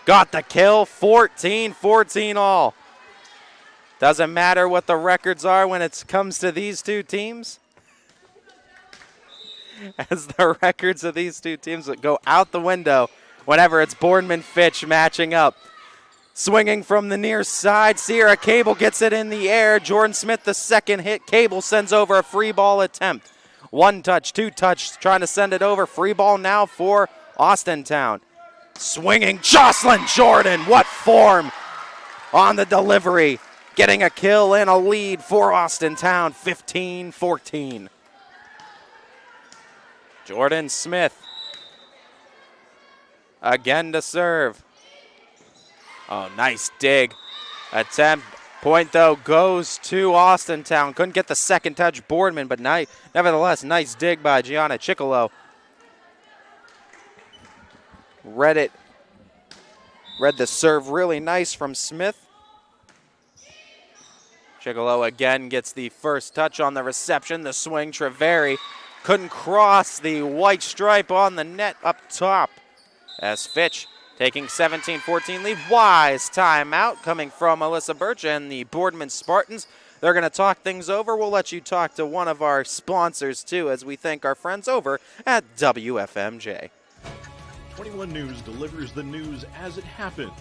Got the kill, 14-14 all. Doesn't matter what the records are when it comes to these two teams. As the records of these two teams go out the window whenever it's Boardman Fitch matching up. Swinging from the near side, Sierra Cable gets it in the air. Jordan Smith, the second hit. Cable sends over a free ball attempt. One touch, two touch, trying to send it over. Free ball now for Austintown. Swinging Jocelyn Jordan, what form on the delivery. Getting a kill and a lead for Austintown, 15-14. Jordan Smith again to serve. Oh, nice dig. Attempt. Point, though, goes to Austintown. Couldn't get the second touch, Boardman, but nevertheless, nice dig by Gianna Chicolo. Read the serve really nice from Smith. Chicolo again gets the first touch on the reception. The swing, Treveri couldn't cross the white stripe on the net up top as Fitch taking 17-14 lead. Wise timeout coming from Alyssa Birch and the Boardman Spartans. They're going to talk things over. We'll let you talk to one of our sponsors, too, as we thank our friends over at WFMJ. 21 News delivers the news as it happens,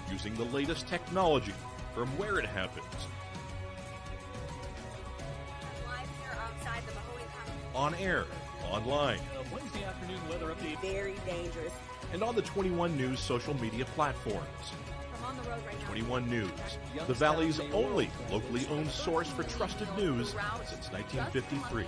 using the latest technology from where it happens. On air, online, Wednesday afternoon weather update. Very dangerous. And on the 21 News social media platforms. I'm on the road right now. 21 News, the Valley's only locally owned source for trusted news since 1953.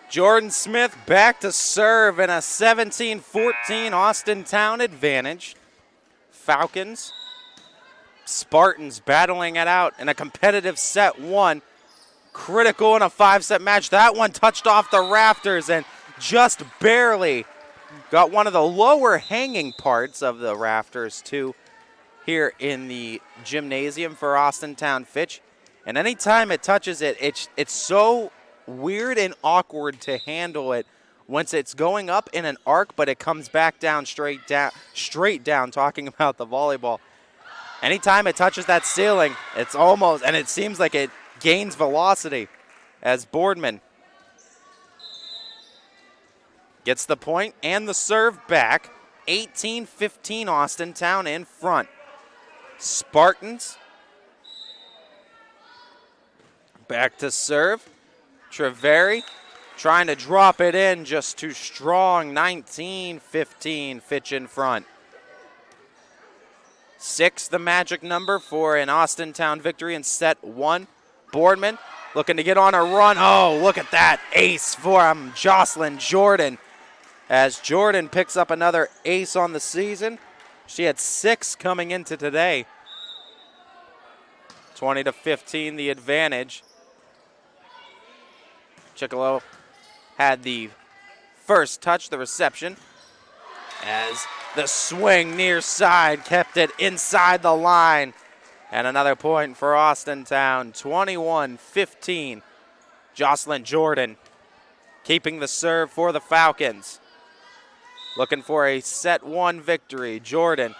Jordan Smith back to serve in a 17-14 Austintown advantage. Falcons, Spartans battling it out in a competitive set one. Critical in a 5-set match. That one touched off the rafters and just barely got one of the lower hanging parts of the rafters too here in the gymnasium for Austintown Fitch. And anytime it touches it, it's so weird and awkward to handle it once it's going up in an arc, but it comes back down straight down, talking about the volleyball. Anytime it touches that ceiling, it's almost, and it seems like it gains velocity as Boardman gets the point and the serve back. 18-15 Austintown in front. Spartans back to serve. Treveri trying to drop it in, just too strong. 19-15, Fitch in front. 6, the magic number for an Austintown victory in set one. Boardman looking to get on a run. Oh, look at that ace for Jocelyn Jordan. As Jordan picks up another ace on the season. She had 6 coming into today. 20-15, the advantage. Chicolo had the first touch, the reception, as the swing near side kept it inside the line. And another point for Austintown, 21-15. Jocelyn Jordan keeping the serve for the Falcons. Looking for a set one victory. Jordan,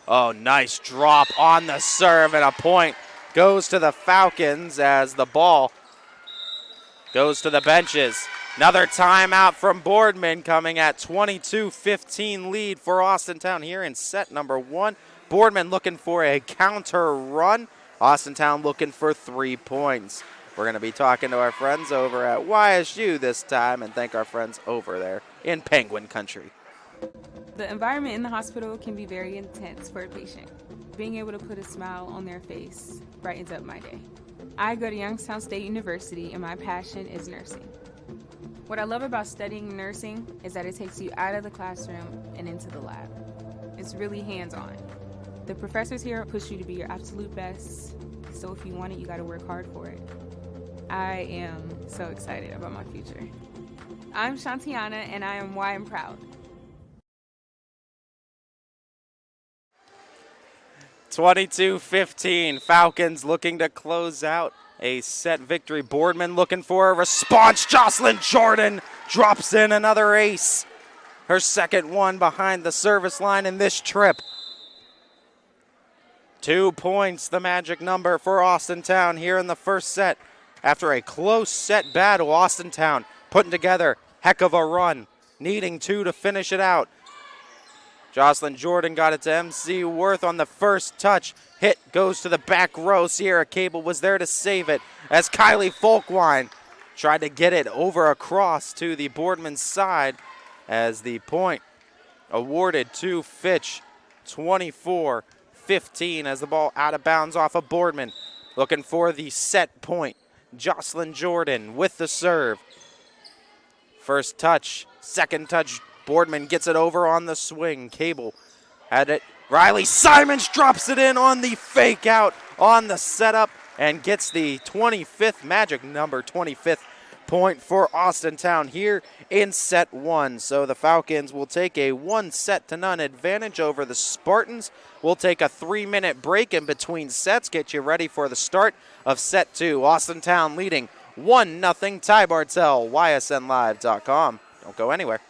oh, nice drop on the serve, and a point goes to the Falcons as the ball goes to the benches. Another timeout from Boardman coming at 22-15 lead for Austintown here in set number one. Boardman looking for a counter run. Austintown looking for 3 points. We're going to be talking to our friends over at YSU this time and thank our friends over there in Penguin Country. The environment in the hospital can be very intense for a patient. Being able to put a smile on their face brightens up my day. I go to Youngstown State University and my passion is nursing. What I love about studying nursing is that it takes you out of the classroom and into the lab. It's really hands-on. The professors here push you to be your absolute best, so if you want it, you gotta work hard for it. I am so excited about my future. I'm Shantiana and I am why I'm proud. 22-15. Falcons looking to close out a set victory. Boardman looking for a response. Jocelyn Jordan drops in another ace. Her second one behind the service line in this trip. 2 points, the magic number for Austintown here in the first set. After a close set battle, Austintown putting together heck of a run, needing 2 to finish it out. Jocelyn Jordan got it to MC Worth on the first touch. Hit goes to the back row. Sierra Cable was there to save it as Kylie Folkwine tried to get it over across to the Boardman side as the point awarded to Fitch. 24-15 as the ball out of bounds off of Boardman. Looking for the set point. Jocelyn Jordan with the serve. First touch, second touch. Boardman gets it over on the swing. Cable had it. Riley Simons drops it in on the fake out on the setup and gets the 25th magic number, 25th point for Austintown here in set 1. So the Falcons will take a 1-0 advantage over the Spartans. We'll take a 3-minute break in between sets, get you ready for the start of set 2. Austintown leading 1-0. Ty Bartell, ysnlive.com. Don't go anywhere.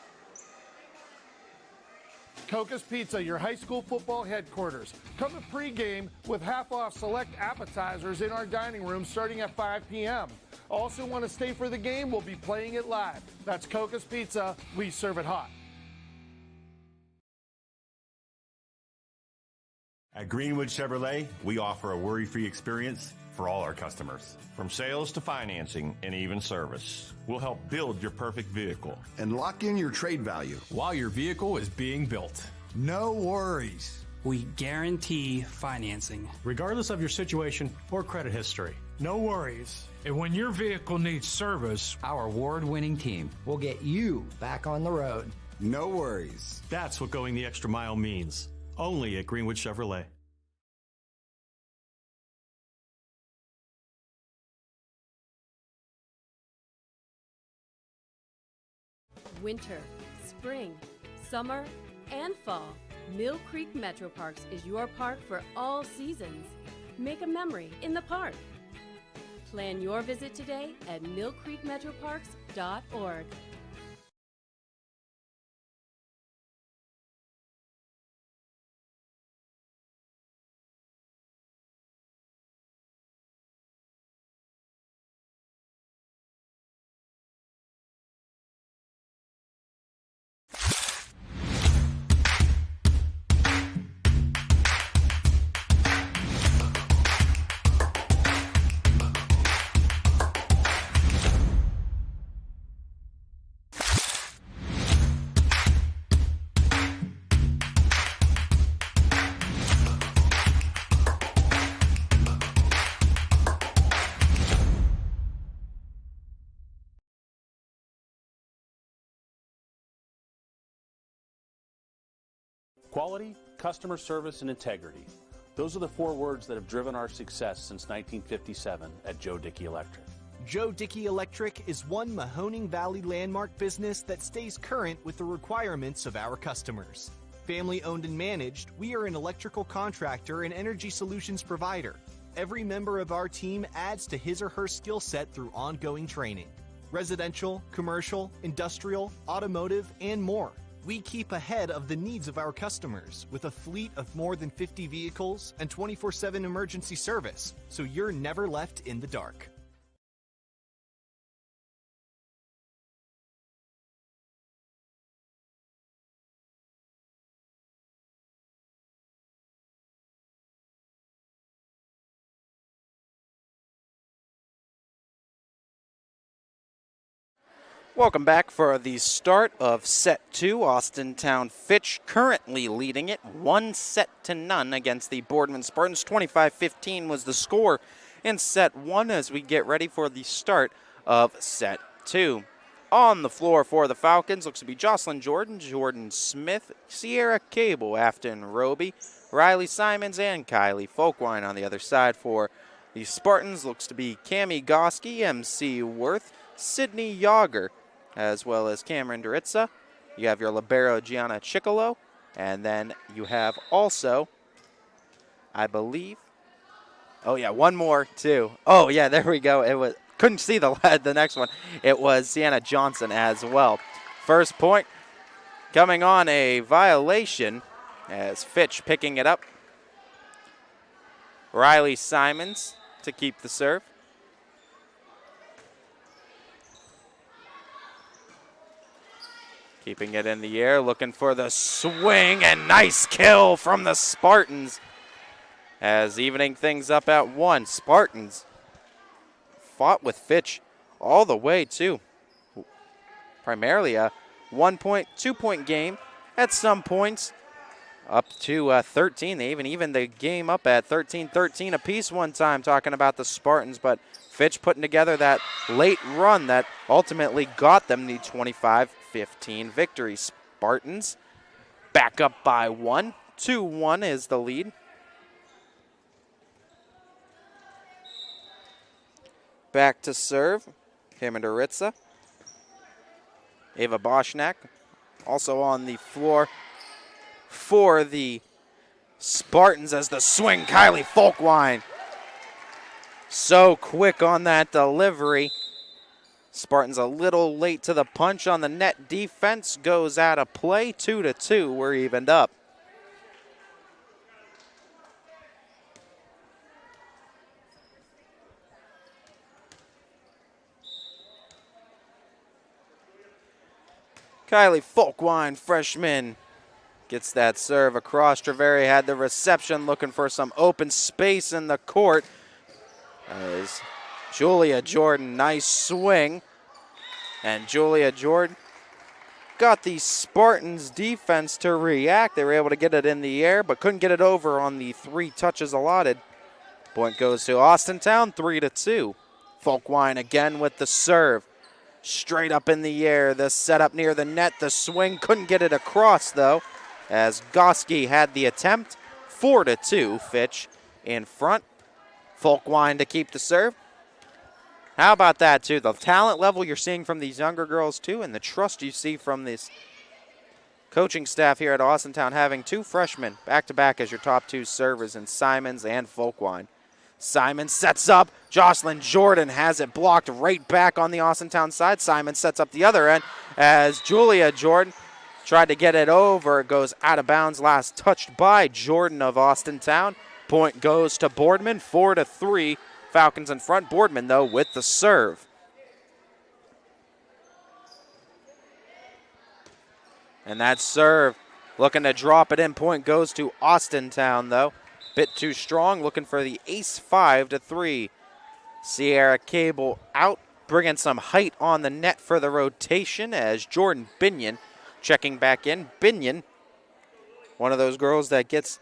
Coca's Pizza, your high school football headquarters. Come to pregame with half-off select appetizers in our dining room starting at 5 p.m. Also want to stay for the game? We'll be playing it live. That's Coca's Pizza. We serve it hot. At Greenwood Chevrolet, we offer a worry-free experience for all our customers. From sales to financing and even service, we'll help build your perfect vehicle. And lock in your trade value. While your vehicle is being built. No worries. We guarantee financing. Regardless of your situation or credit history. No worries. And when your vehicle needs service, our award-winning team will get you back on the road. No worries. That's what going the extra mile means. Only at Greenwood Chevrolet. Winter, spring, summer, and fall. Mill Creek Metro Parks is your park for all seasons. Make a memory in the park. Plan your visit today at millcreekmetroparks.org. Quality, customer service, and integrity. Those are the 4 words that have driven our success since 1957 at Joe Dickey Electric. Joe Dickey Electric is one Mahoning Valley landmark business that stays current with the requirements of our customers. Family owned and managed, we are an electrical contractor and energy solutions provider. Every member of our team adds to his or her skill set through ongoing training. Residential, commercial, industrial, automotive, and more. We keep ahead of the needs of our customers with a fleet of more than 50 vehicles and 24/7 emergency service, so you're never left in the dark. Welcome back for the start of set 2. Austintown Fitch currently leading it 1-0 against the Boardman Spartans. 25-15 was the score in set 1 as we get ready for the start of set 2. On the floor for the Falcons looks to be Jocelyn Jordan, Jordan Smith, Sierra Cable, Afton Roby, Riley Simons, and Kylie Folkwine. On the other side for the Spartans looks to be Cammie Goski, MC Worth, Sydney Yager, as well as Cameron Duritza. You have your libero Gianna Chicolo, and then you have also I believe. Oh, yeah, one more, too. Oh, yeah, there we go. It was couldn't see the next one. It was Sienna Johnson as well. First point coming on a violation as Fitch picking it up. Riley Simons to keep the serve. Keeping it in the air, looking for the swing, and nice kill from the Spartans as evening things up at 1. Spartans fought with Fitch all the way to primarily a 1-point, 2-point game at some points up to 13. They even the game up at 13-13 apiece one time, talking about the Spartans, but Fitch putting together that late run that ultimately got them the 25-15 victory. Spartans back up by 1. 2-1 is the lead. Back to serve, Himidaritsa. Ava Boschnak also on the floor for the Spartans as the swing, Kylie Folkwine. So quick on that delivery. Spartans a little late to the punch on the net. Defense goes out of play. 2-2, we're evened up. Kylie Folkwine, freshman, gets that serve across. Treveri had the reception, looking for some open space in the court. As Julia Jordan, nice swing. And Julia Jordan got the Spartans defense to react. They were able to get it in the air, but couldn't get it over on the 3 touches allotted. Point goes to Austintown, 3-2. Folkwine again with the serve. Straight up in the air, the setup near the net, the swing, couldn't get it across though, as Goski had the attempt. 4-2, Fitch in front. Folkwine to keep the serve. How about that too? The talent level you're seeing from these younger girls too, and the trust you see from this coaching staff here at Austintown, having 2 freshmen back-to-back as your top 2 servers in Simons and Folkwine. Simon sets up. Jocelyn Jordan has it blocked right back on the Austintown side. Simon sets up the other end as Julia Jordan tried to get it over. It goes out of bounds. Last touched by Jordan of Austintown. Point goes to Boardman, 4-3. Falcons in front. Boardman, though, with the serve. And that serve looking to drop it in. Point goes to Austintown, though. Bit too strong, looking for the ace. 5-3. Sierra Cable out, bringing some height on the net for the rotation as Jordan Binion checking back in. Binion, one of those girls that gets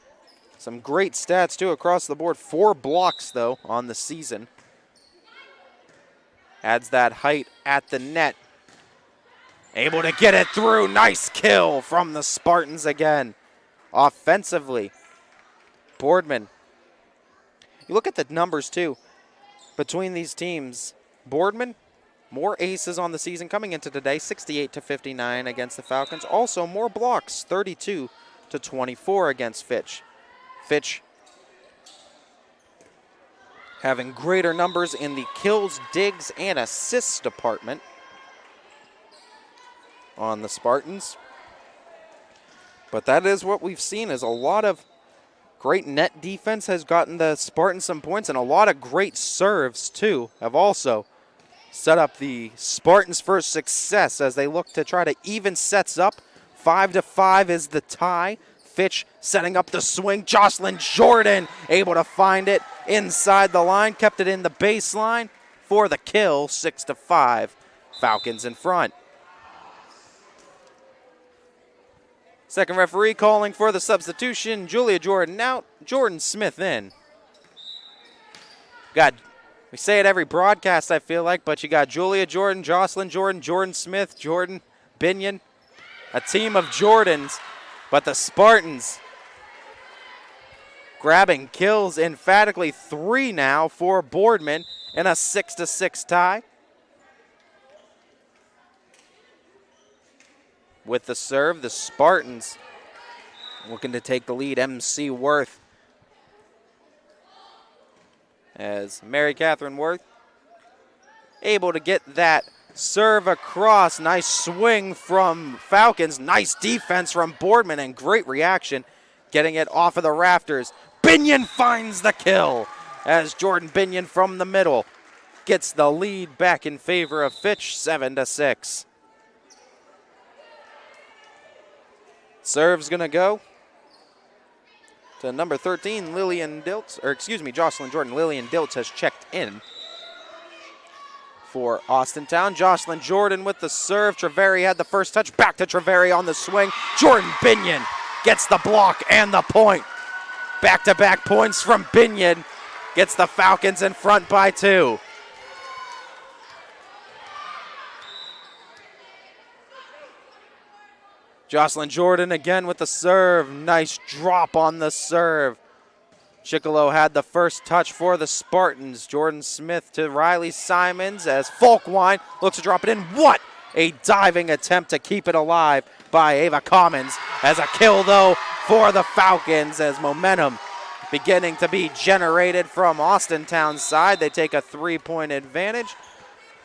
some great stats too across the board. 4 blocks though on the season. Adds that height at the net. Able to get it through. Nice kill from the Spartans again. Offensively, Boardman. You look at the numbers too between these teams. Boardman, more aces on the season coming into today, 68-59 against the Falcons. Also more blocks, 32-24 against Fitch. Fitch having greater numbers in the kills, digs, and assists department on the Spartans. But that is what we've seen, is a lot of great net defense has gotten the Spartans some points, and a lot of great serves, too, have also set up the Spartans for success as they look to try to even sets up. 5-5 is the tie. Fitch setting up the swing. Jocelyn Jordan able to find it inside the line, kept it in the baseline for the kill. 6-5. Falcons in front. Second referee calling for the substitution. Julia Jordan out, Jordan Smith in. We say it every broadcast, I feel like, but you got Julia Jordan, Jocelyn Jordan, Jordan Smith, Jordan Binion. A team of Jordans, but the Spartans grabbing kills emphatically. 3 now for Boardman in a 6-6 tie. With the serve, the Spartans looking to take the lead. MC Worth as Mary Catherine Worth able to get that serve across. Nice swing from Falcons. Nice defense from Boardman and great reaction getting it off of the rafters. Binion finds the kill as Jordan Binion from the middle gets the lead back in favor of Fitch, 7-6. Serve's gonna go to number 13, Lillian Diltz, or excuse me, Jocelyn Jordan. Lillian Diltz has checked in for Austintown. Jocelyn Jordan with the serve. Treveri had the first touch. Back to Treveri on the swing. Jordan Binion gets the block and the point. Back-to-back points from Binion. Gets the Falcons in front by 2. Jocelyn Jordan again with the serve. Nice drop on the serve. Chicolo had the first touch for the Spartans. Jordan Smith to Riley Simons as Folkwine looks to drop it in. What a diving attempt to keep it alive by Ava Commons. As a kill, though, for the Falcons as momentum beginning to be generated from Austintown's side. They take a 3-point advantage.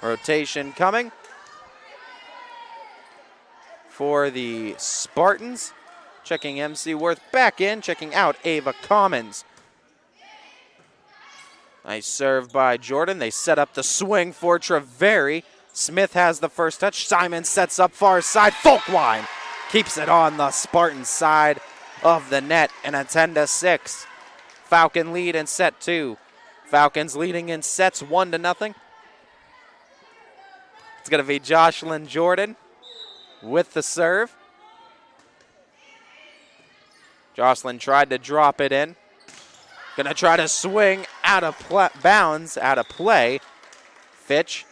Rotation coming for the Spartans. Checking MC Worth back in, checking out Ava Commons. Nice serve by Jordan. They set up the swing for Treveri. Smith has the first touch. Simon sets up far side. Folkwine keeps it on the Spartan side of the net and a 10-6. Falcon lead in set 2. Falcons leading in sets 1-0. It's going to be Jocelyn Jordan with the serve. Jocelyn tried to drop it in. Gonna try to swing out of bounds, out of play. Fitch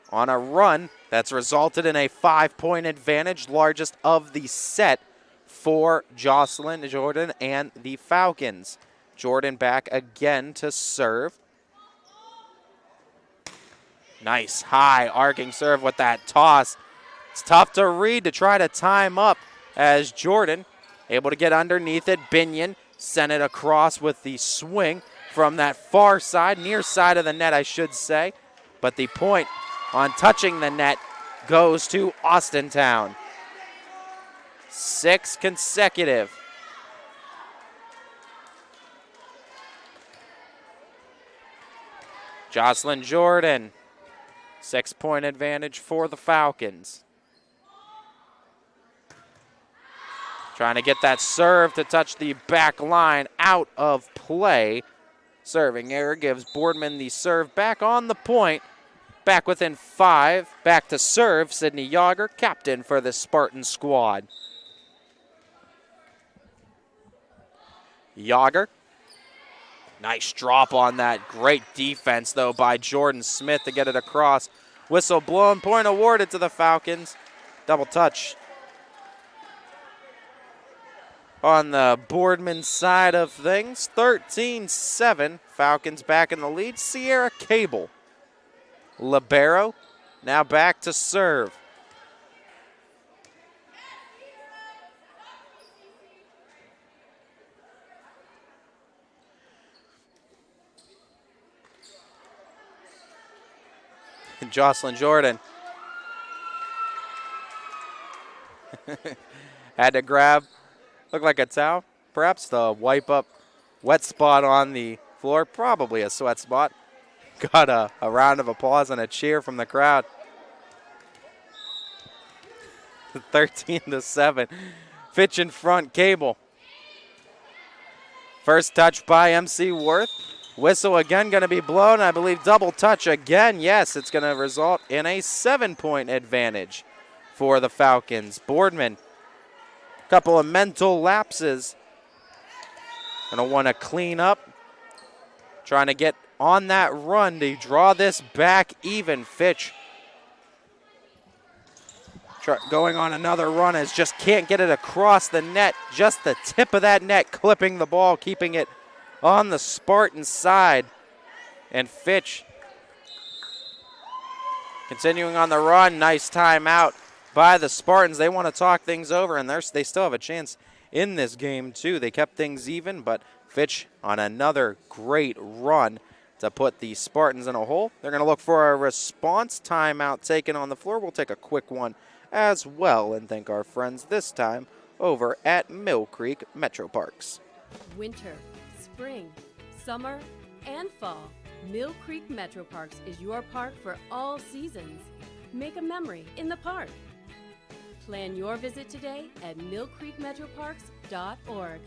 on a run that's resulted in a 5-point advantage, largest of the set for Jocelyn Jordan and the Falcons. Jordan back again to serve. Nice high arcing serve with that toss. It's tough to read to try to time up as Jordan able to get underneath it. Binion sent it across with the swing from that far side, near side of the net, I should say. But the point on touching the net goes to Austintown. 6 consecutive. Jocelyn Jordan, 6-point advantage for the Falcons. Trying to get that serve to touch the back line, out of play. Serving error gives Boardman the serve back on the point. Back within 5. Back to serve, Sydney Yager, captain for the Spartan squad. Yager. Nice drop on that. Great defense, though, by Jordan Smith to get it across. Whistle blown, point awarded to the Falcons. Double touch on the Boardman side of things. 13-7. Falcons back in the lead. Sierra Cable. Libero now back to serve. And Jocelyn Jordan had to grab, looked like a towel, perhaps to wipe up wet spot on the floor, probably a sweat spot. Got a round of applause and a cheer from the crowd. 13-7. Fitch in front, Cable. First touch by MC Worth. Whistle again going to be blown. I believe double touch again. Yes, it's going to result in a 7-point advantage for the Falcons. Boardman, couple of mental lapses. Going to want to clean up. Trying to get on that run to draw this back even. Fitch going on another run as just can't get it across the net. Just the tip of that net clipping the ball, keeping it on the Spartan side. And Fitch continuing on the run. Nice timeout by the Spartans. They want to talk things over, and they still have a chance in this game too. They kept things even, but Fitch on another great run to put the Spartans in a hole. They're going to look for a response timeout taken on the floor. We'll take a quick one as well and thank our friends this time over at Mill Creek Metro Parks. Winter, spring, summer, and fall. Mill Creek Metro Parks is your park for all seasons. Make a memory in the park. Plan your visit today at millcreekmetroparks.org.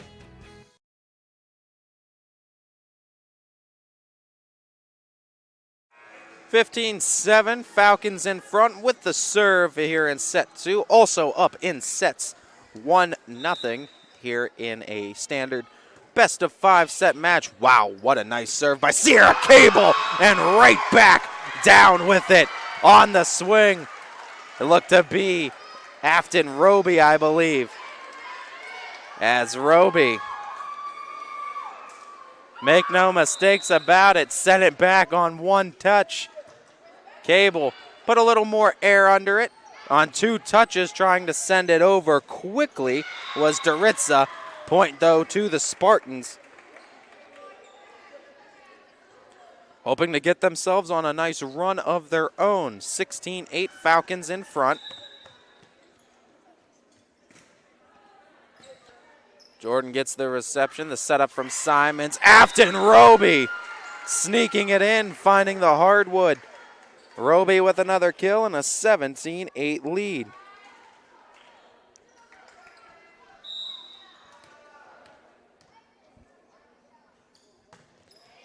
15-7, Falcons in front with the serve here in set 2. Also up in sets 1-0 here in a standard best-of-5 set match. Wow, what a nice serve by Sierra Cable, and right back down with it on the swing. It looked to be Afton Roby, I believe, as Roby, make no mistakes about it, sent it back on one touch. Cable put a little more air under it on 2 touches, trying to send it over quickly was Doritza. Point, though, to the Spartans. Hoping to get themselves on a nice run of their own. 16-8, Falcons in front. Jordan gets the reception, the setup from Simons. Afton Roby sneaking it in, finding the hardwood. Roby with another kill and a 17-8 lead.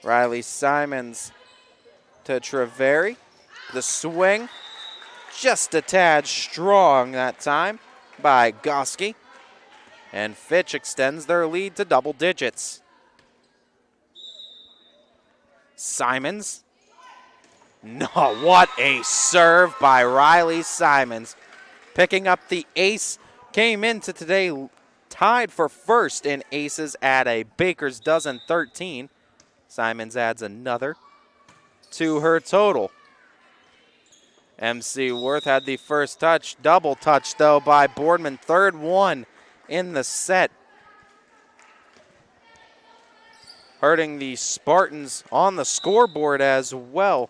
Riley Simons to Treveri. The swing just a tad strong that time by Goski. And Fitch extends their lead to double digits. Simons. No, what a serve by Riley Simons. Picking up the ace, came into today tied for first in aces at a baker's dozen 13. Simons adds another to her total. MC Worth had the first touch, double touch though by Boardman, third one in the set. Hurting the Spartans on the scoreboard as well,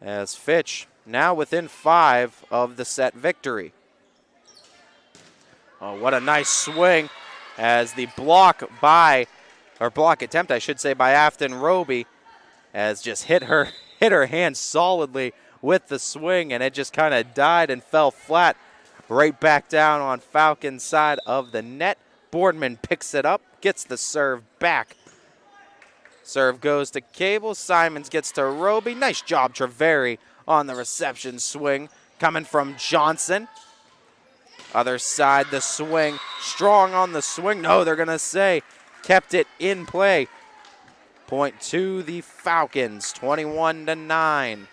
as Fitch now within 5 of the set victory. Oh, what a nice swing as the block attempt, I should say, by Afton Roby, as just hit her hand solidly with the swing, and it just kind of died and fell flat right back down on Falcon's side of the net. Boardman picks it up, gets the serve back. Serve goes to Cable. Simons gets to Roby. Nice job, Treveri, on the reception swing. Coming from Johnson. Other side, the swing. Strong on the swing. No, they're going to say kept it in play. Point to the Falcons, 21-9.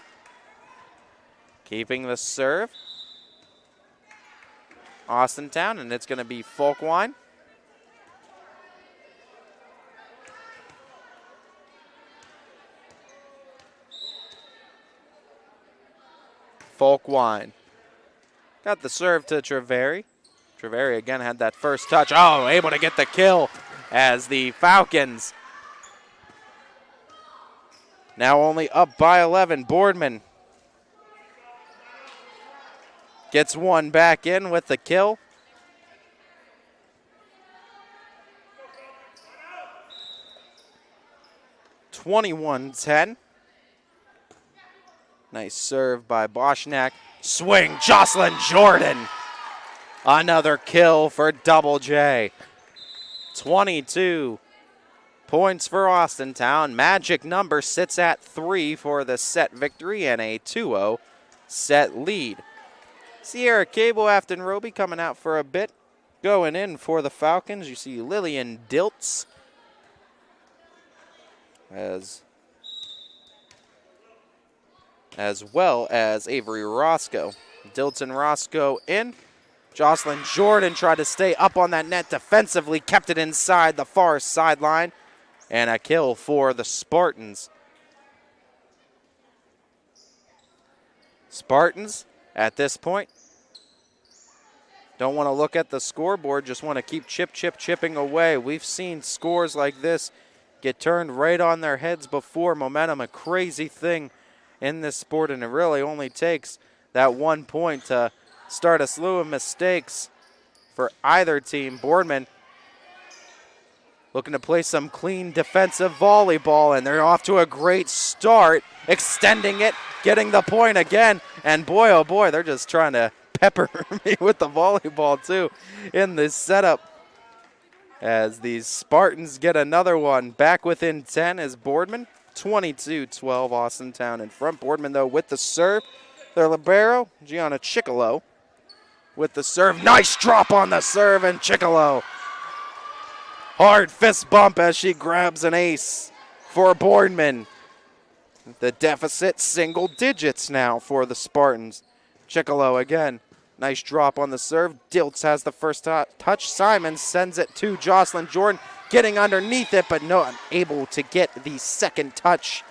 Keeping the serve. Austintown, and it's going to be Folkwine. Folkwine got the serve to Treveri. Treveri again had that first touch. Oh, able to get the kill as the Falcons now only up by 11. Boardman gets one back in with the kill. (21-10). Nice serve by Boschnack. Swing, Jocelyn Jordan. Another kill for Double J. 22 points for Austintown. Magic number sits at 3 for the set victory and a 2-0 set lead. Sierra Cable, Afton Roby coming out for a bit. Going in for the Falcons, you see Lillian Diltz as well as Avery Roscoe. Diltz and Roscoe in. Jocelyn Jordan tried to stay up on that net defensively, kept it inside the far sideline, and a kill for the Spartans. Spartans, at this point, don't want to look at the scoreboard, just want to keep chipping away. We've seen scores like this get turned right on their heads before. Momentum, a crazy thing in this sport, and it really only takes that 1 point to start a slew of mistakes for either team. Boardman looking to play some clean defensive volleyball, and they're off to a great start, extending it, getting the point again, and boy, oh boy, they're just trying to pepper me with the volleyball too in this setup. As these Spartans get another one back within 10 as Boardman, 22-12, Austintown in front. Boardman, though, with the serve. Their libero, Gianna Chicolo, with the serve. Nice drop on the serve, and Chicolo. Hard fist bump as she grabs an ace for Boardman. The deficit single digits now for the Spartans. Chicolo again. Nice drop on the serve. Diltz has the first touch. Simon sends it to Jocelyn Jordan, getting underneath it, but not able to get the second touch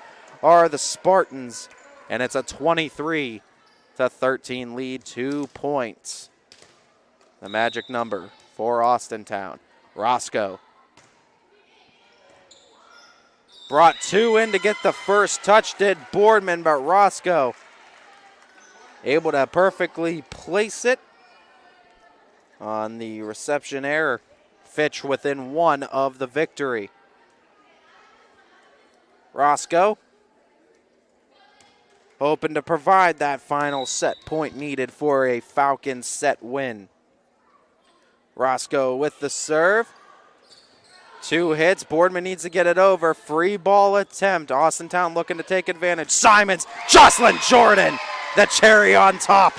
are the Spartans. And it's a 23-13 lead, 2 points. The magic number for Austintown. Roscoe brought two in to get the first touch, did Boardman, but Roscoe able to perfectly place it on the reception error. Fitch within one of the victory. Roscoe hoping to provide that final set point needed for a Falcons set win. Roscoe with the serve. 2 hits. Boardman needs to get it over. Free ball attempt. Austintown looking to take advantage. Simons, Jocelyn Jordan, the cherry on top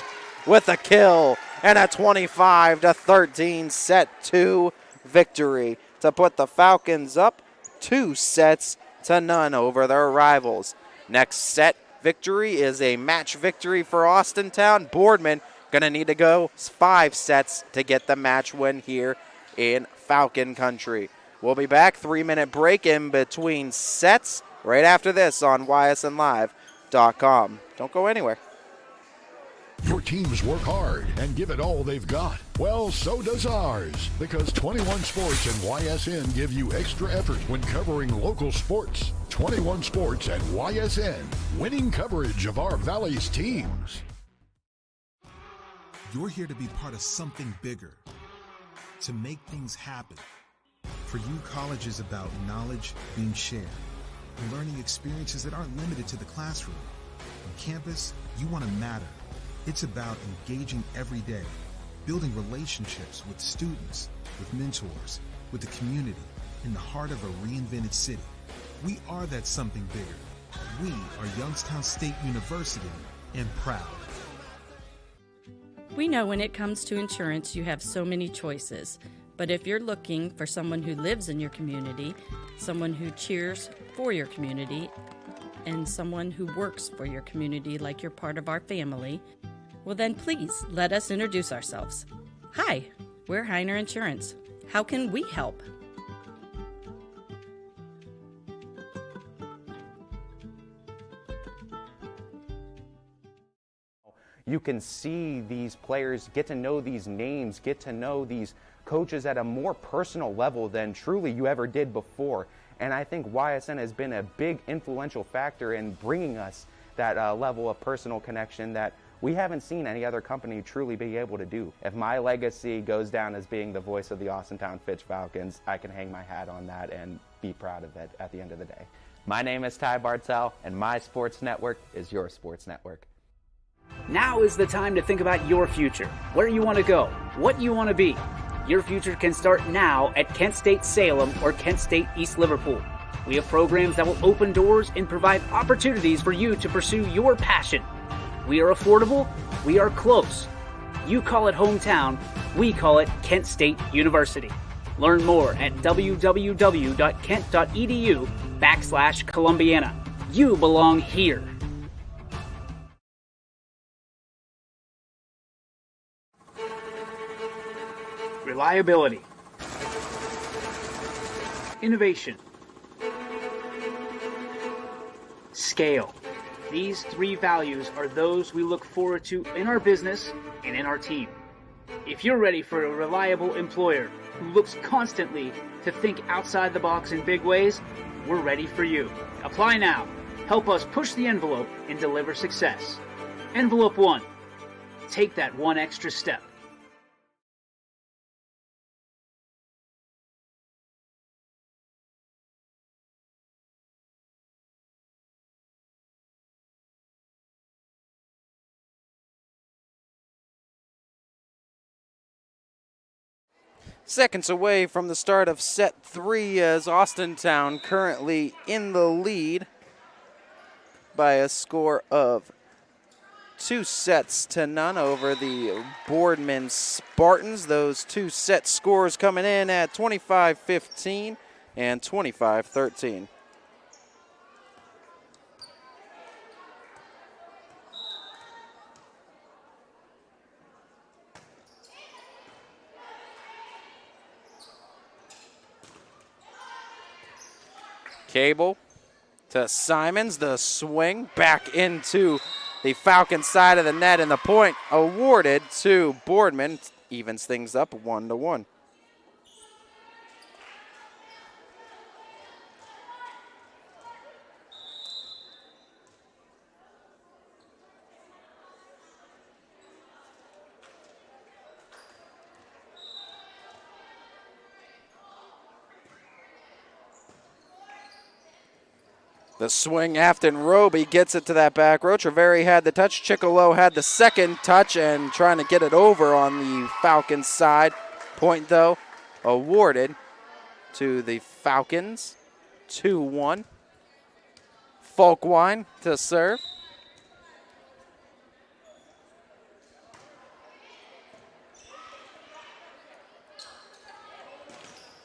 with a kill and a 25-13 set 2 victory to put the Falcons up 2-0 over their rivals. Next set victory is a match victory for Austintown. Boardman gonna need to go 5 sets to get the match win here in Falcon Country. We'll be back, 3-minute break in between sets right after this on ysnlive.com. Don't go anywhere. Your teams work hard and give it all they've got. Well, so does ours, because 21 Sports and YSN give you extra effort when covering local sports. 21 Sports and YSN, winning coverage of our Valley's teams. You're here to be part of something bigger, to make things happen. For you, college is about knowledge being shared and learning experiences that aren't limited to the classroom. On campus, you want to matter. It's about engaging every day, building relationships with students, with mentors, with the community, in the heart of a reinvented city. We are that something bigger. We are Youngstown State University, and proud. We know when it comes to insurance, you have so many choices. But if you're looking for someone who lives in your community, someone who cheers for your community, and someone who works for your community like you're part of our family, well then please let us introduce ourselves. Hi, we're Heiner Insurance. How can we help? You can see these players, get to know these names, get to know these coaches at a more personal level than truly you ever did before. And I think YSN has been a big influential factor in bringing us that level of personal connection that we haven't seen any other company truly be able to do. If my legacy goes down as being the voice of the Austintown Fitch Falcons, I can hang my hat on that and be proud of it at the end of the day. My name is Ty Bartel, and my sports network is your sports network. Now is the time to think about your future, where you want to go, what you want to be. Your future can start now at Kent State Salem or Kent State East Liverpool. We have programs that will open doors and provide opportunities for you to pursue your passion. We are affordable, we are close. You call it hometown, we call it Kent State University. Learn more at www.kent.edu/Columbiana. You belong here. Reliability, innovation, scale. These 3 values are those we look forward to in our business and in our team. If you're ready for a reliable employer who looks constantly to think outside the box in big ways, we're ready for you. Apply now. Help us push the envelope and deliver success. Envelope 1. Take that one extra step. Seconds away from the start of set 3 as Austintown currently in the lead by a score of 2-0 over the Boardman Spartans. Those 2 set scores coming in at 25-15 and 25-13. Cable to Simons, the swing back into the Falcon side of the net, and the point awarded to Boardman. Evens things up 1-1. The swing, Afton Roby gets it to that back row. Treveri had the touch. Chicolo had the second touch and trying to get it over on the Falcons side. Point, though, awarded to the Falcons. 2-1. Folkwine to serve.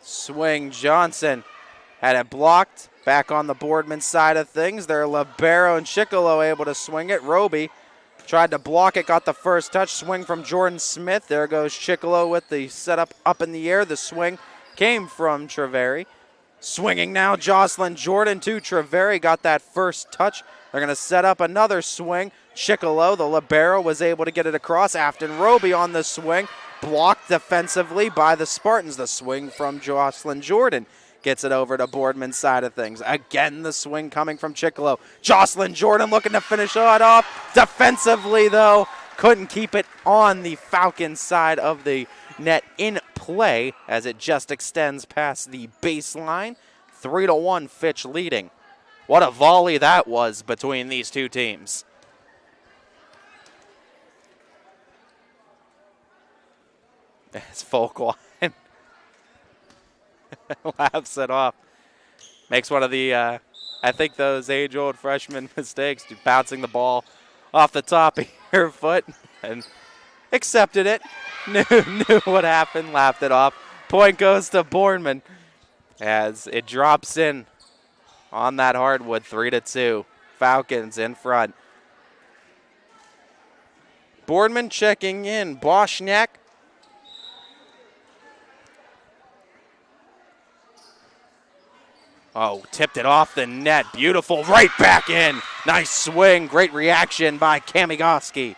Swing, Johnson had it blocked. Back on the Boardman side of things, they're Libero and Chicolo able to swing it. Roby tried to block it, got the first touch. Swing from Jordan Smith. There goes Chicolo with the setup up in the air. The swing came from Treveri. Swinging now, Jocelyn Jordan to Treveri. Got that first touch. They're going to set up another swing. Chicolo, the Libero, was able to get it across. Afton Roby on the swing. Blocked defensively by the Spartans. The swing from Jocelyn Jordan gets it over to Boardman's side of things. Again, the swing coming from Chicolo. Jocelyn Jordan looking to finish it off. Defensively, though, couldn't keep it on the Falcons side of the net in play as it just extends past the baseline. 3-1, Fitch leading. What a volley that was between these two teams. It's Folkwine. Laughs it off. Makes one of the, I think those age-old freshman mistakes, bouncing the ball off the top of your foot and accepted it. Knew what happened, laughed it off. Point goes to Boardman as it drops in on that hardwood, 3-2. Falcons in front. Boardman checking in. Boschniak. Oh, tipped it off the net. Beautiful. Right back in. Nice swing. Great reaction by Kamigoski.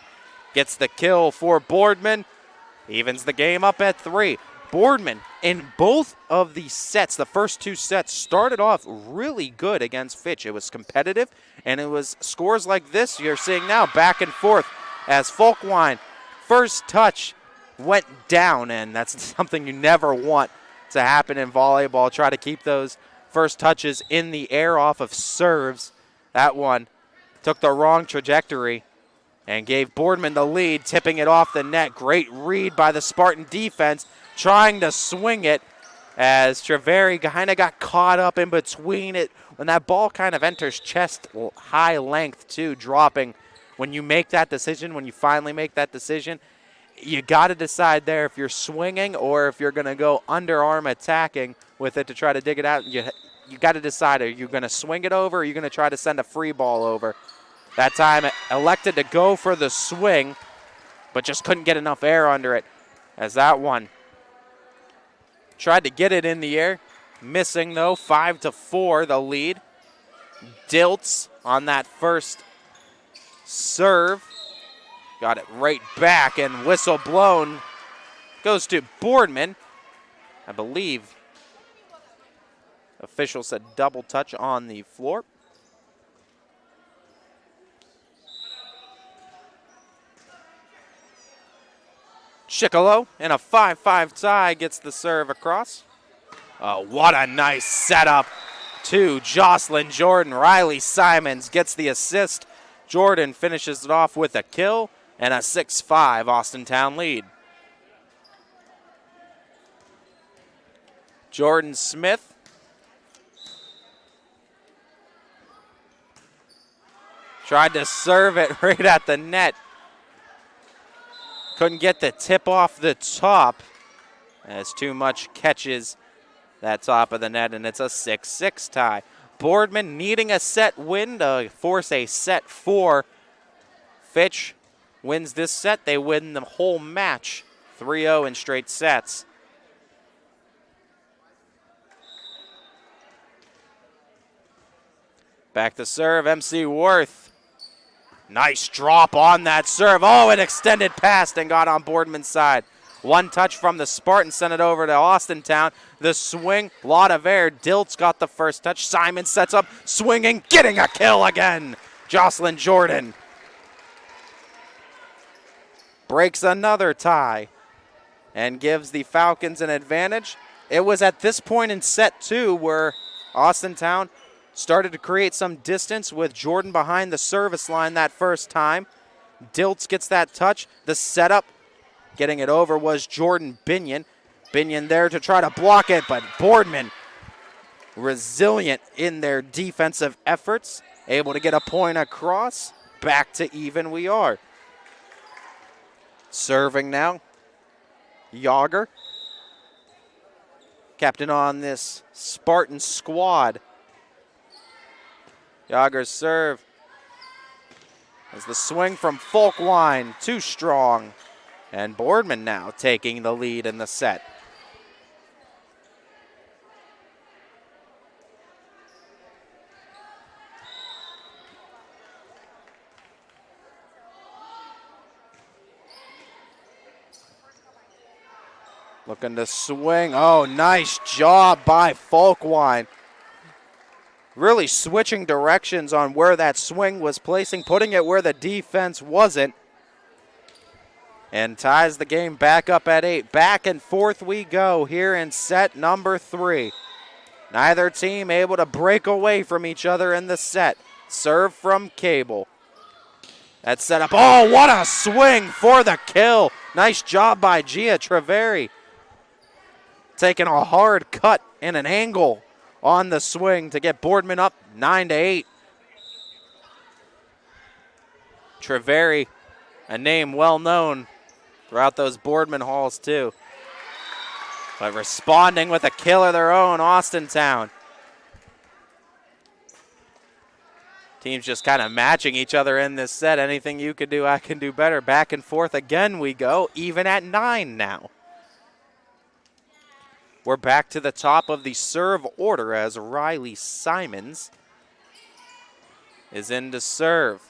Gets the kill for Boardman. Evens the game up at 3. Boardman, in both of the sets, the first 2 sets, started off really good against Fitch. It was competitive, and it was scores like this you're seeing now, back and forth, as Folkwine, first touch went down, and that's something you never want to happen in volleyball. Try to keep those first touches in the air off of serves. That one took the wrong trajectory and gave Boardman the lead, tipping it off the net. Great read by the Spartan defense, trying to swing it as Treveri kind of got caught up in between it. When that ball kind of enters chest high length too, dropping. When you make that decision, when you finally make that decision, you got to decide there if you're swinging or if you're going to go underarm attacking with it to try to dig it out. You got to decide, are you going to swing it over or are you going to try to send a free ball over? That time it elected to go for the swing, but just couldn't get enough air under it as that one tried to get it in the air. Missing, though. 5-4, the lead. Dilts on that first serve. Got it right back, and whistle blown goes to Boardman. I believe Official said double touch on the floor. Chicolo in a 5-5 tie gets the serve across. Oh, what a nice setup to Jocelyn Jordan. Riley Simons gets the assist. Jordan finishes it off with a kill and a 6-5 Austintown lead. Jordan Smith tried to serve it right at the net. Couldn't get the tip off the top as too much catches that top of the net, and it's a 6-6 tie. Boardman needing a set win to force a set 4. Fitch wins this set. They win the whole match 3-0 in straight sets. Back to serve, MC Worth. Nice drop on that serve. Oh, an extended pass and got on Boardman's side. One touch from the Spartans, sent it over to Austintown. The swing, lot of air. Diltz got the first touch. Simon sets up, swinging, getting a kill again. Jocelyn Jordan breaks another tie and gives the Falcons an advantage. It was at this point in set 2 where Austintown started to create some distance with Jordan behind the service line that first time. Diltz gets that touch. The setup, getting it over, was Jordan Binion. Binion there to try to block it, but Boardman resilient in their defensive efforts, able to get a point across. Back to even we are. Serving now, Yager. Captain on this Spartan squad. Yager's serve as the swing from Folkwine, too strong. And Boardman now taking the lead in the set. Looking to swing. Oh, nice job by Folkwine. Really switching directions on where that swing was placing, putting it where the defense wasn't. And ties the game back up at 8. Back and forth we go here in set number 3. Neither team able to break away from each other in the set. Serve from Cable. That set up. Oh, what a swing for the kill. Nice job by Gia Treveri. Taking a hard cut and an angle on the swing to get Boardman up 9-8. Treveri, a name well known throughout those Boardman halls too. But responding with a kill of their own, Austintown. Teams just kind of matching each other in this set. Anything you could do, I can do better. Back and forth again we go, even at 9 now. We're back to the top of the serve order as Riley Simons is in to serve.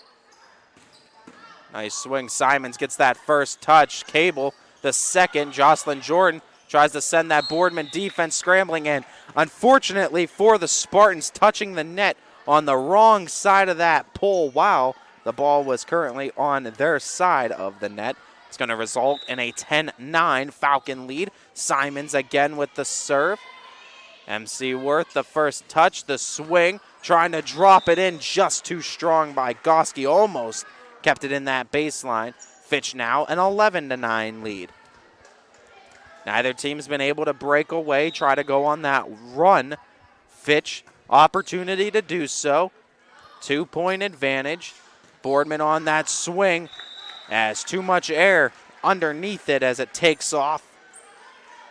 Nice swing. Simons gets that first touch. Cable, the second. Jocelyn Jordan tries to send that Boardman defense scrambling in. Unfortunately for the Spartans, touching the net on the wrong side of that pole. Wow, the ball was currently on their side of the net. It's going to result in a 10-9 Falcon lead. Simons again with the serve. MC Worth, the first touch, the swing, trying to drop it in, just too strong by Goski. Almost kept it in that baseline. Fitch now an 11-9 lead. Neither team's been able to break away, try to go on that run. Fitch, opportunity to do so. 2-point advantage. Boardman on that swing. As too much air underneath it as it takes off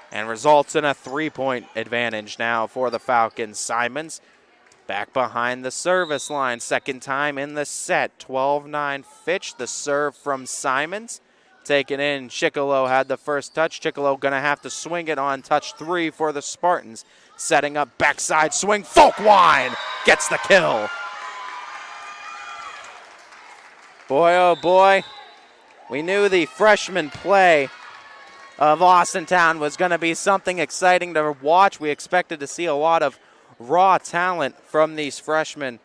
and results in a 3-point advantage now for the Falcons. Simons back behind the service line, second time in the set. 12-9 Fitch, the serve from Simons. Taken in, Chicolo had the first touch. Chicolo gonna have to swing it on touch 3 for the Spartans. Setting up backside swing, Folkwine gets the kill. Boy, oh boy. We knew the freshman play of Austintown was going to be something exciting to watch. We expected to see a lot of raw talent from these freshmen,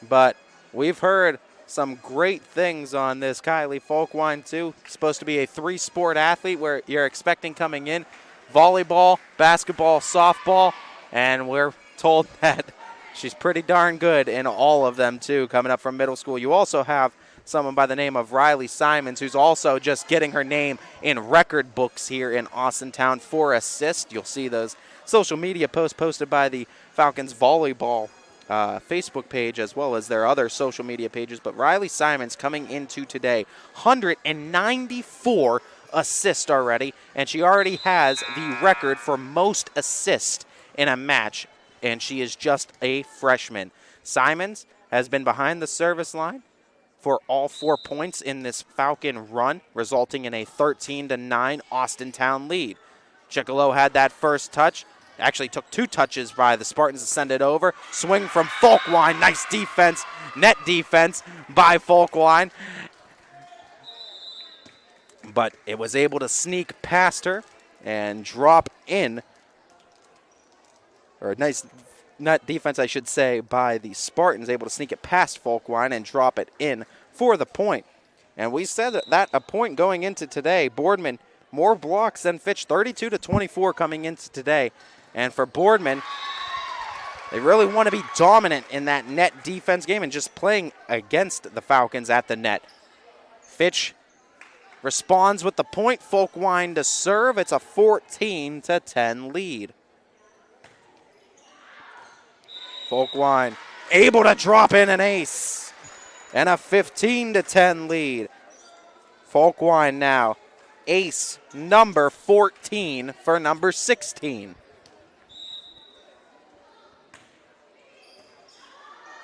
but we've heard some great things on this Kylie Folkwine too. Supposed to be a 3-sport athlete where you're expecting coming in volleyball, basketball, softball, and we're told that she's pretty darn good in all of them too, coming up from middle school. You also have someone by the name of Riley Simons, who's also just getting her name in record books here in Austintown for assists. You'll see those social media posts posted by the Falcons volleyball Facebook page as well as their other social media pages. But Riley Simons coming into today, 194 assists already, and she already has the record for most assists in a match, and she is just a freshman. Simons has been behind the service line for all 4 points in this Falcon run, resulting in a 13-9 Austintown lead. Chicolo had that first touch. Actually took 2 touches by the Spartans to send it over. Swing from Folkwine. Nice defense. Net defense by Folkwine. But it was able to sneak past her and drop in. Or a nice net defense, I should say, by the Spartans. Able to sneak it past Folkwine and drop it in for the point. And we said that a point going into today. Boardman, more blocks than Fitch. 32-24 coming into today. And for Boardman, they really want to be dominant in that net defense game and just playing against the Falcons at the net. Fitch responds with the point. Folkwine to serve. It's a 14-10 lead. Folkwine able to drop in an ace. And a 15-10 lead. Folkwine now ace number 14 for number 16.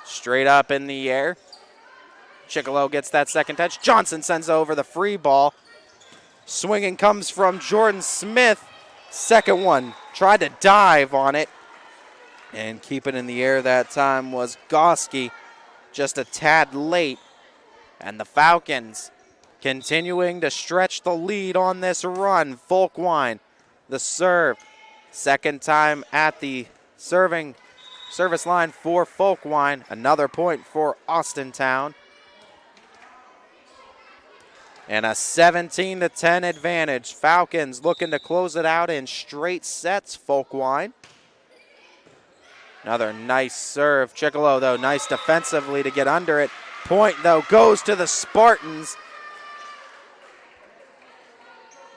Straight up in the air. Chicolo gets that second touch. Johnson sends over the free ball. Swinging comes from Jordan Smith. Second one. Tried to dive on it. And keep it in the air that time was Goski. Just a tad late. And the Falcons continuing to stretch the lead on this run. Folkwine, the serve. Second time at the service line for Folkwine. Another point for Austintown. And a 17-10 advantage. Falcons looking to close it out in straight sets. Folkwine. Another nice serve. Chicolo, though, nice defensively to get under it. Point, though, goes to the Spartans.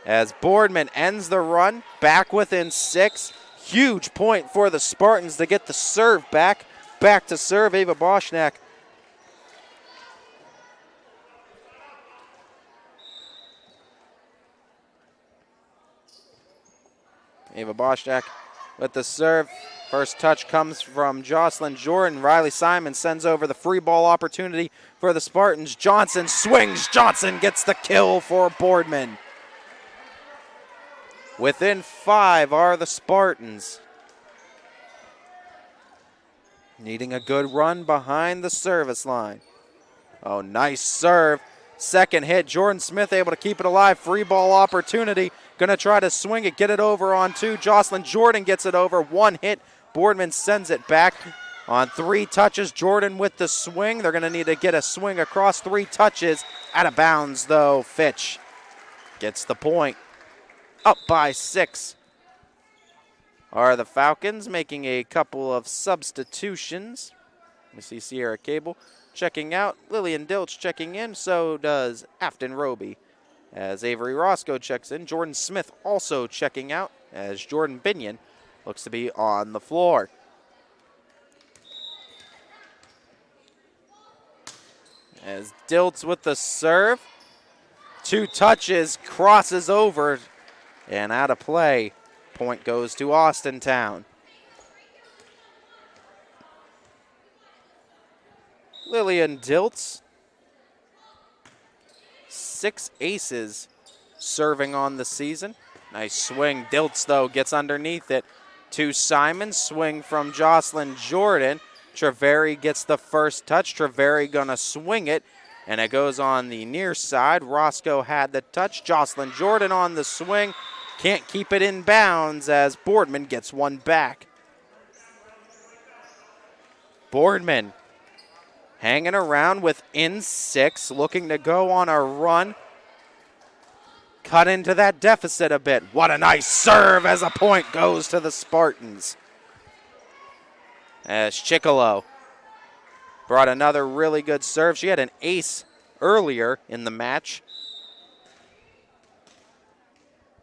As Boardman ends the run, back within 6. Huge point for the Spartans to get the serve back. Back to serve, Ava Boschnack. Ava Boschnack with the serve. First touch comes from Jocelyn Jordan. Riley Simon sends over the free ball opportunity for the Spartans. Johnson swings. Johnson gets the kill for Boardman. Within 5 are the Spartans. Needing a good run behind the service line. Oh, nice serve. Second hit. Jordan Smith able to keep it alive. Free ball opportunity. Going to try to swing it, get it over on 2. Jocelyn Jordan gets it over. 1 hit. Boardman sends it back on 3 touches. Jordan with the swing. They're going to need to get a swing across 3 touches. Out of bounds, though. Fitch gets the point. Up by 6 are the Falcons, making a couple of substitutions. We see Sierra Cable checking out. Lillian Dilch checking in. So does Afton Roby. As Avery Roscoe checks in. Jordan Smith also checking out as Jordan Binion looks to be on the floor. As Diltz with the serve. 2 touches, crosses over. And out of play. Point goes to Austintown. Lillian Diltz. 6 aces serving on the season. Nice swing. Diltz, though, gets underneath it to Simon. Swing from Jocelyn Jordan. Treveri gets the first touch. Treveri gonna swing it. And it goes on the near side. Roscoe had the touch. Jocelyn Jordan on the swing. Can't keep it in bounds as Boardman gets one back. Boardman hanging around within 6, looking to go on a run. Cut into that deficit a bit. What a nice serve as a point goes to the Spartans. As Chicolo brought another really good serve. She had an ace earlier in the match.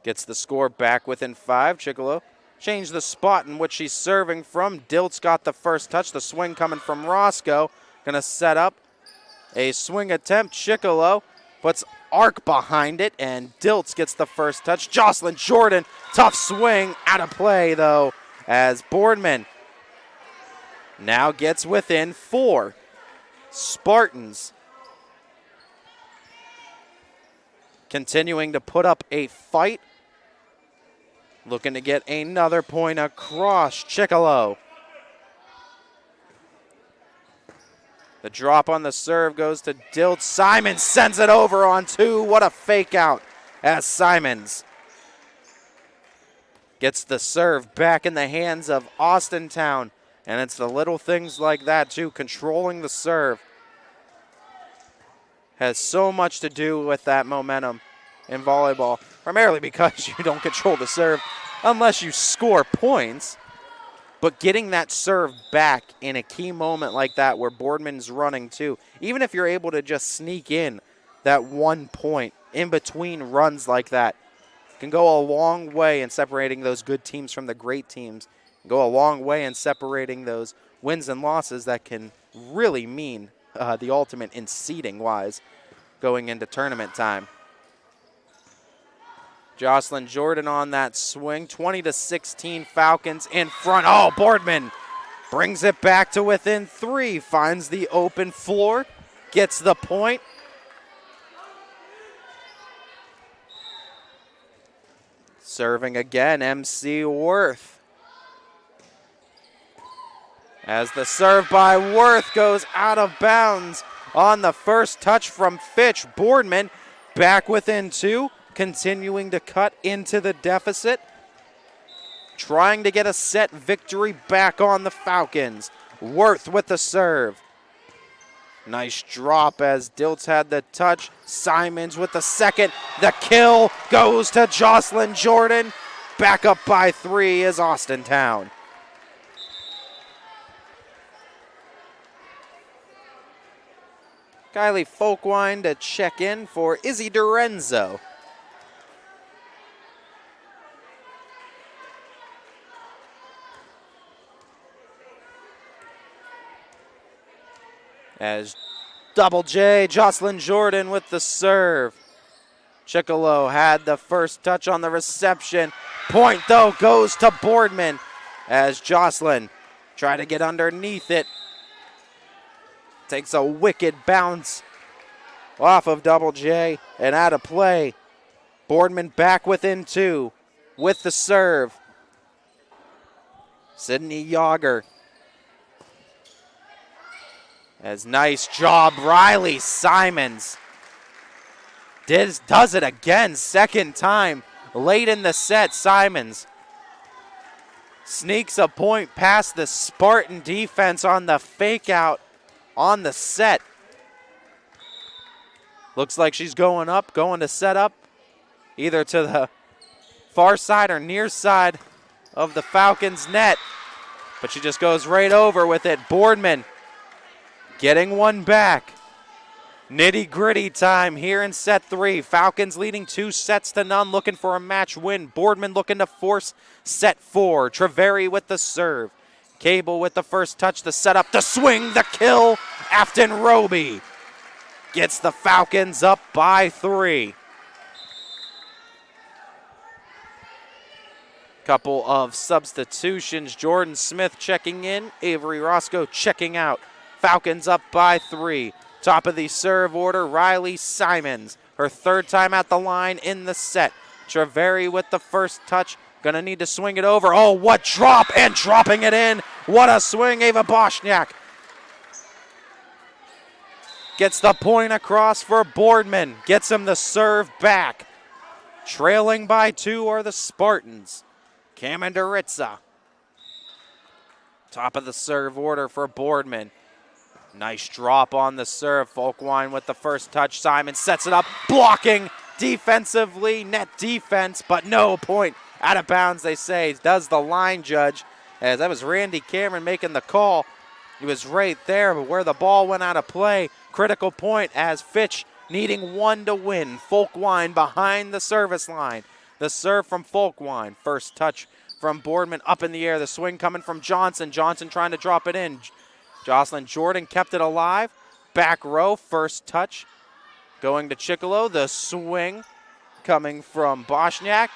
Gets the score back within 5. Chicolo changed the spot in which she's serving from. Diltz got the first touch. The swing coming from Roscoe. Gonna set up a swing attempt. Chicolo puts arc behind it, and Diltz gets the first touch. Jocelyn Jordan, tough swing, out of play though, as Boardman now gets within 4. Spartans continuing to put up a fight, looking to get another point across. Chicolo. The drop on the serve goes to Diltz. Simons sends it over on 2. What a fake out as Simons gets the serve back in the hands of Austintown. And it's the little things like that too. Controlling the serve has so much to do with that momentum in volleyball. Primarily because you don't control the serve unless you score points. But getting that serve back in a key moment like that where Boardman's running too, even if you're able to just sneak in that 1 point in between runs like that, can go a long way in separating those good teams from the great teams. Go a long way in separating those wins and losses that can really mean the ultimate in seeding-wise going into tournament time. Jocelyn Jordan on that swing. 20-16 Falcons in front. Oh, Boardman brings it back to within 3. Finds the open floor. Gets the point. Serving again, MC Worth. As the serve by Worth goes out of bounds on the first touch from Fitch. Boardman back within 2. Continuing to cut into the deficit. Trying to get a set victory back on the Falcons. Worth with the serve. Nice drop as Diltz had the touch. Simons with the second. The kill goes to Jocelyn Jordan. Back up by 3 is Austintown. Kylie Folkwine to check in for Izzy Dorenzo. As Double J, Jocelyn Jordan with the serve. Chicolo had the first touch on the reception. Point, though, goes to Boardman as Jocelyn tried to get underneath it. Takes a wicked bounce off of Double J and out of play. Boardman back within 2 with the serve. Sydney Yager. As nice job, Riley Simons does it again, second time late in the set. Simons sneaks a point past the Spartan defense on the fake out on the set. Looks like she's going up, going to set up either to the far side or near side of the Falcons net, but she just goes right over with it. Boardman getting one back. Nitty-gritty time here in set 3. Falcons leading 2-0, looking for a match win. Boardman looking to force set 4. Treveri with the serve. Cable with the first touch, the setup, the swing, the kill. Afton Roby gets the Falcons up by 3. Couple of substitutions. Jordan Smith checking in. Avery Roscoe checking out. Falcons up by 3. Top of the serve order, Riley Simons. Her third time at the line in the set. Treveri with the first touch. Gonna need to swing it over. Oh, what drop, and dropping it in. What a swing, Ava Boschniak. Gets the point across for Boardman. Gets him the serve back. Trailing by 2 are the Spartans. Kamendaritza Top of the serve order for Boardman. Nice drop on the serve. Folkwine with the first touch. Simon sets it up, blocking defensively, net defense, but no point. Out of bounds, they say, does the line judge, as that was Randy Cameron making the call. He was right there, but where the ball went out of play, critical point as Fitch needing one to win. Folkwine behind the service line. The serve from Folkwine. First touch from Boardman up in the air. The swing coming from Johnson. Johnson trying to drop it in. Jocelyn Jordan kept it alive. Back row, first touch going to Chicolo. The swing coming from Boschniak.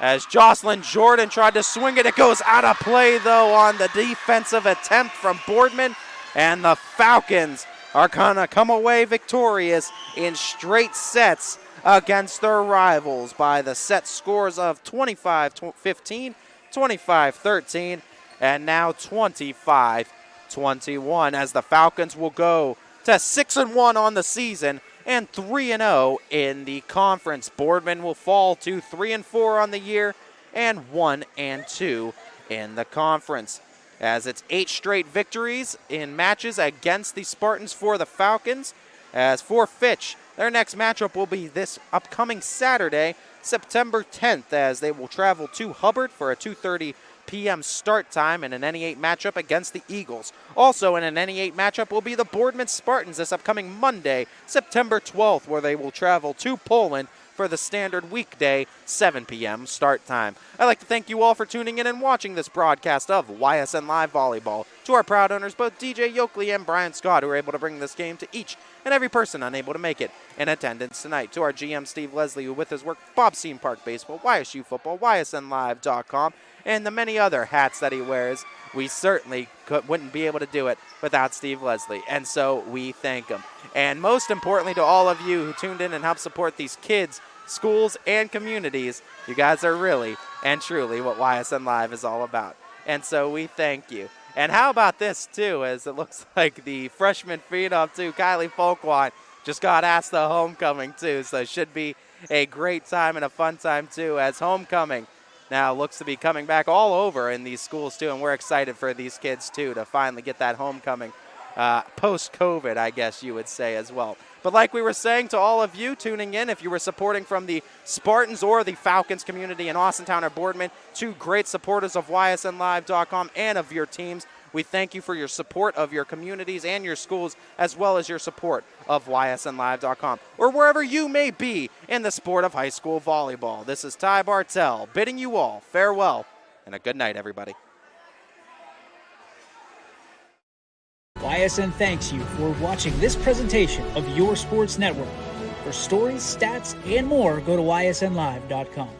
As Jocelyn Jordan tried to swing it, it goes out of play, though, on the defensive attempt from Boardman. And the Falcons are going to come away victorious in straight sets against their rivals by the set scores of 25-15, 25-13, and now 25-21, as the Falcons will go to 6-1 on the season and 3-0 in the conference. Boardman will fall to 3-4 on the year and 1-2 in the conference, as it's 8 straight victories in matches against the Spartans for the Falcons. As for Fitch, their next matchup will be this upcoming Saturday, September 10th, as they will travel to Hubbard for a 2:30 p.m. start time in an NE8 matchup against the Eagles. Also in an NE8 matchup will be the Boardman Spartans this upcoming Monday, September 12th, where they will travel to Poland for the standard weekday 7 p.m. start time. I'd like to thank you all for tuning in and watching this broadcast of YSN Live Volleyball. To our proud owners, both DJ Yoakley and Brian Scott, who were able to bring this game to each and every person unable to make it in attendance tonight. To our GM Steve Leslie, who with his work, Bob Seam Park Baseball, YSU Football, YSNLive.com, and the many other hats that he wears. We certainly wouldn't be able to do it without Steve Leslie, and so we thank him. And most importantly, to all of you who tuned in and helped support these kids, schools, and communities, you guys are really and truly what YSN Live is all about. And so we thank you. And how about this, too, as it looks like the freshman phenom, too, Kylie Folkwine, just got asked to homecoming, too, so it should be a great time and a fun time, too, as homecoming now looks to be coming back all over in these schools, too, and we're excited for these kids, too, to finally get that homecoming post-COVID, I guess you would say as well. But like we were saying to all of you tuning in, if you were supporting from the Spartans or the Falcons community in Austintown or Boardman, two great supporters of YSNLive.com and of your teams, we thank you for your support of your communities and your schools, as well as your support of YSNLive.com, or wherever you may be in the sport of high school volleyball. This is Ty Bartell bidding you all farewell and a good night, everybody. YSN thanks you for watching this presentation of your sports network. For stories, stats, and more, go to ysnlive.com.